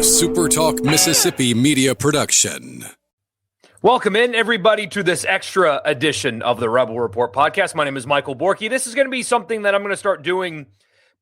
SuperTalk Mississippi media production. Welcome in, everybody, to this extra edition of the Rebel Report podcast. My name is Michael Borky. This is going to be something that I'm going to start doing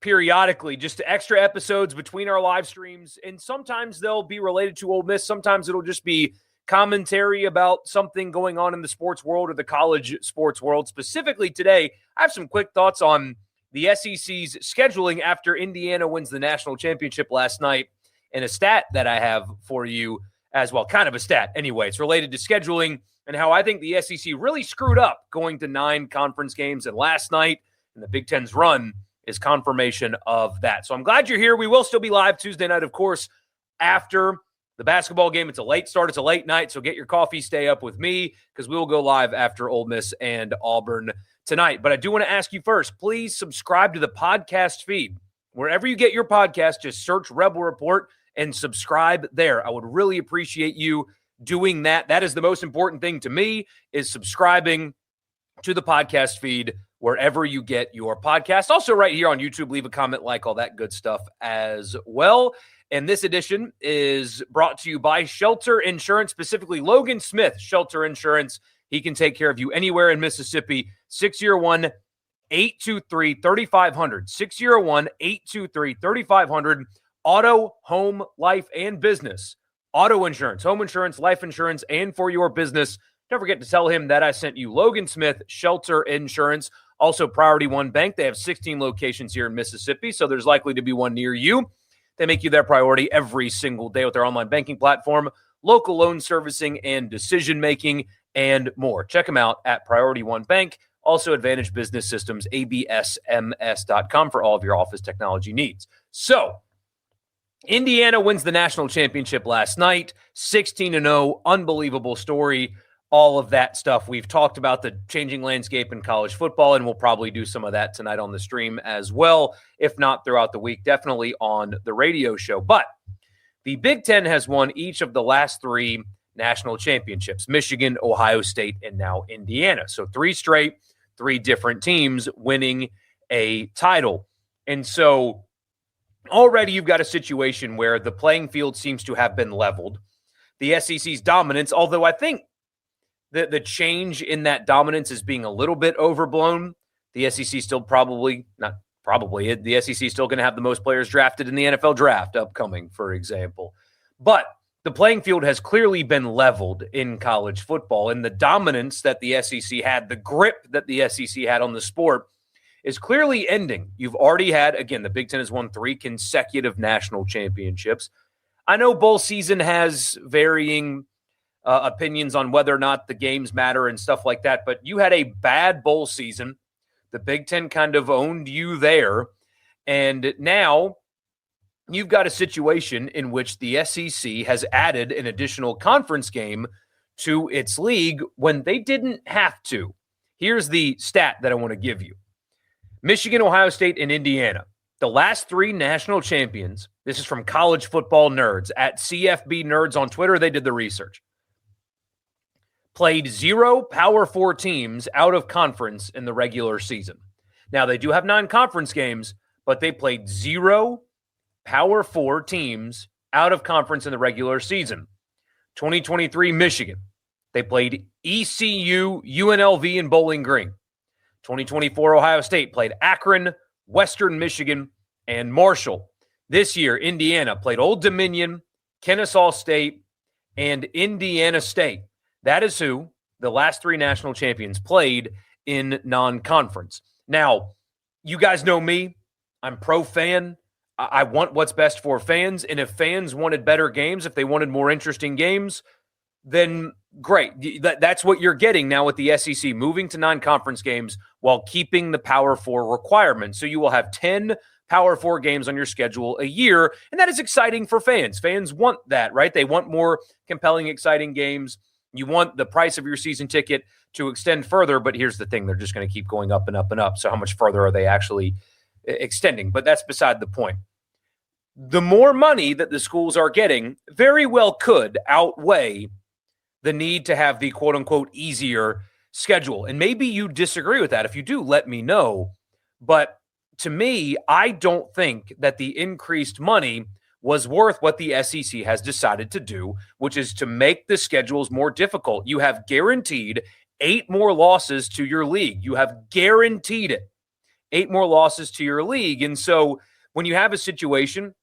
periodically, just extra episodes between our live streams. And sometimes they'll be related to Ole Miss. Sometimes it'll just be commentary about something going on in the sports world or the college sports world. Specifically today, I have some quick thoughts on the SEC's scheduling after Indiana wins the national championship last night, and a stat that I have for you as well, kind of a stat anyway. It's related to scheduling and how I think the SEC really screwed up going to 9 conference games, and last night and the Big Ten's run is confirmation of that. So I'm glad you're here. We will still be live Tuesday night, of course, after the basketball game. It's a late start. It's a late night, so get your coffee, stay up with me, because we will go live after Ole Miss and Auburn tonight. But I do want to ask you first, please subscribe to the podcast feed. Wherever you get your podcast, just search Rebel Report and subscribe there. I would really appreciate you doing that. That is the most important thing to me, is subscribing to the podcast feed wherever you get your podcast. Also right here on YouTube, leave a comment, like, all that good stuff as well. And this edition is brought to you by Shelter Insurance, specifically Logan Smith Shelter Insurance. He can take care of you anywhere in Mississippi. 601-823-3500. 601-823-3500. Auto, home, life, and business. Auto insurance, home insurance, life insurance, and for your business. Don't forget to tell him that I sent you. Logan Smith Shelter Insurance. Also, Priority One Bank. They have 16 locations here in Mississippi, so there's likely to be one near you. They make you their priority every single day with their online banking platform, local loan servicing and decision-making, and more. Check them out at Priority One Bank. Also, Advantage Business Systems, absms.com for all of your office technology needs. So, Indiana wins the national championship last night, 16-0, unbelievable story, all of that stuff. We've talked about the changing landscape in college football, and we'll probably do some of that tonight on the stream as well, if not throughout the week, definitely on the radio show. But the Big Ten has won each of the last 3 national championships: Michigan, Ohio State, and now Indiana. So 3 straight, 3 different teams winning a title. And so already you've got a situation where the playing field seems to have been leveled. The SEC's dominance, although I think the change in that dominance is being a little bit overblown. The SEC still the SEC is still going to have the most players drafted in the NFL draft upcoming, for example. But the playing field has clearly been leveled in college football, and the dominance that the SEC had, the grip that the SEC had on the sport, is clearly ending. You've already had, again, the Big Ten has won 3 consecutive national championships. I know bowl season has varying opinions on whether or not the games matter and stuff like that, but you had a bad bowl season. The Big Ten kind of owned you there, and now you've got a situation in which the SEC has added an additional conference game to its league when they didn't have to. Here's the stat that I want to give you. Michigan, Ohio State, and Indiana, the last 3 national champions, this is from College Football Nerds, at CFB Nerds on Twitter, they did the research, played 0 Power 4 teams out of conference in the regular season. Now, they do have 9 conference games, but they played 0 Power 4 teams out of conference in the regular season. 2023 Michigan, they played ECU, UNLV, and Bowling Green. 2024 Ohio State played Akron, Western Michigan, and Marshall. This year, Indiana played Old Dominion, Kennesaw State, and Indiana State. That is who the last 3 national champions played in non-conference. Now, you guys know me. I'm pro-fan. I want what's best for fans, and if fans wanted better games, if they wanted more interesting games, then great. That's what you're getting now with the SEC, moving to non-conference games while keeping the Power 4 requirements. So you will have 10 Power 4 games on your schedule a year, and that is exciting for fans. Fans want that, right? They want more compelling, exciting games. You want the price of your season ticket to extend further, but here's the thing. They're just going to keep going up and up and up. So how much further are they actually extending? But that's beside the point. The more money that the schools are getting very well could outweigh the need to have the quote-unquote easier schedule. And maybe you disagree with that. If you do, let me know. But to me, I don't think that the increased money was worth what the SEC has decided to do, which is to make the schedules more difficult. You have guaranteed 8 more losses to your league. You have guaranteed it. 8 more losses to your league. And so when you have a situation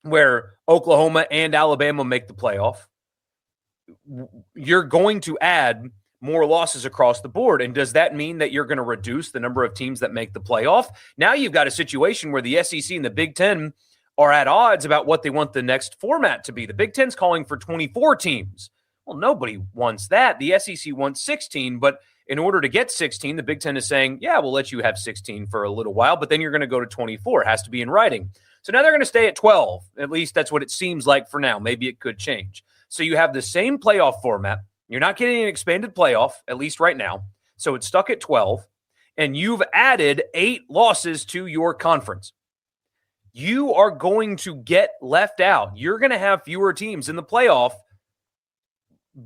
where Oklahoma and Alabama make the playoff, you're going to add more losses across the board. And does that mean that you're going to reduce the number of teams that make the playoff? Now you've got a situation where the SEC and the Big Ten are at odds about what they want the next format to be. The Big Ten's calling for 24 teams. Well, nobody wants that. The SEC wants 16, but in order to get 16, the Big Ten is saying, yeah, we'll let you have 16 for a little while, but then you're going to go to 24. It has to be in writing. So now they're going to stay at 12. At least that's what it seems like for now. Maybe it could change. So you have the same playoff format. You're not getting an expanded playoff, at least right now. So it's stuck at 12, and you've added 8 losses to your conference. You are going to get left out. You're going to have fewer teams in the playoff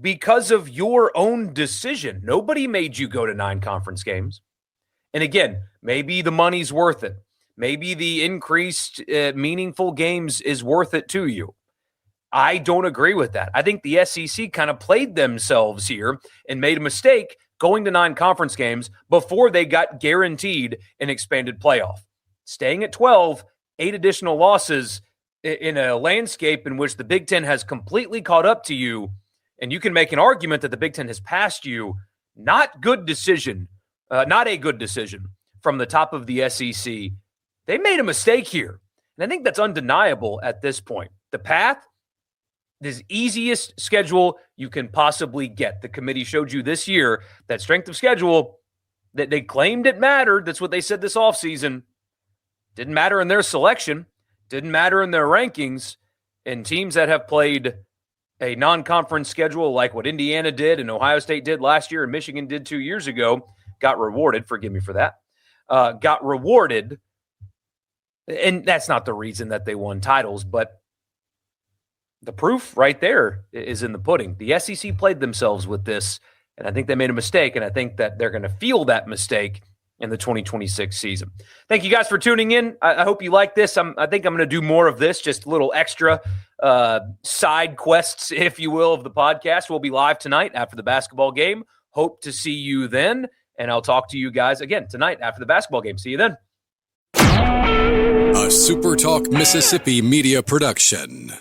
because of your own decision. Nobody made you go to 9 conference games. And again, maybe the money's worth it. Maybe the increased meaningful games is worth it to you. I don't agree with that. I think the SEC kind of played themselves here and made a mistake going to 9 conference games before they got guaranteed an expanded playoff. Staying at 12, 8 additional losses in a landscape in which the Big Ten has completely caught up to you, and you can make an argument that the Big Ten has passed you. Not a good decision from the top of the SEC. They made a mistake here, and I think that's undeniable at this point. The path, the easiest schedule you can possibly get. The committee showed you this year that strength of schedule, that they claimed it mattered. That's what they said this offseason. Didn't matter in their selection. Didn't matter in their rankings. And teams that have played a non-conference schedule like what Indiana did and Ohio State did last year and Michigan did 2 years ago got rewarded. Forgive me for that. Got rewarded. And that's not the reason that they won titles, but the proof right there is in the pudding. The SEC played themselves with this, and I think they made a mistake, and I think that they're going to feel that mistake in the 2026 season. Thank you guys for tuning in. I hope you like this. I think I'm going to do more of this, just a little extra side quests, if you will, of the podcast. We'll be live tonight after the basketball game. Hope to see you then, and I'll talk to you guys again tonight after the basketball game. See you then. A SuperTalk Mississippi media production.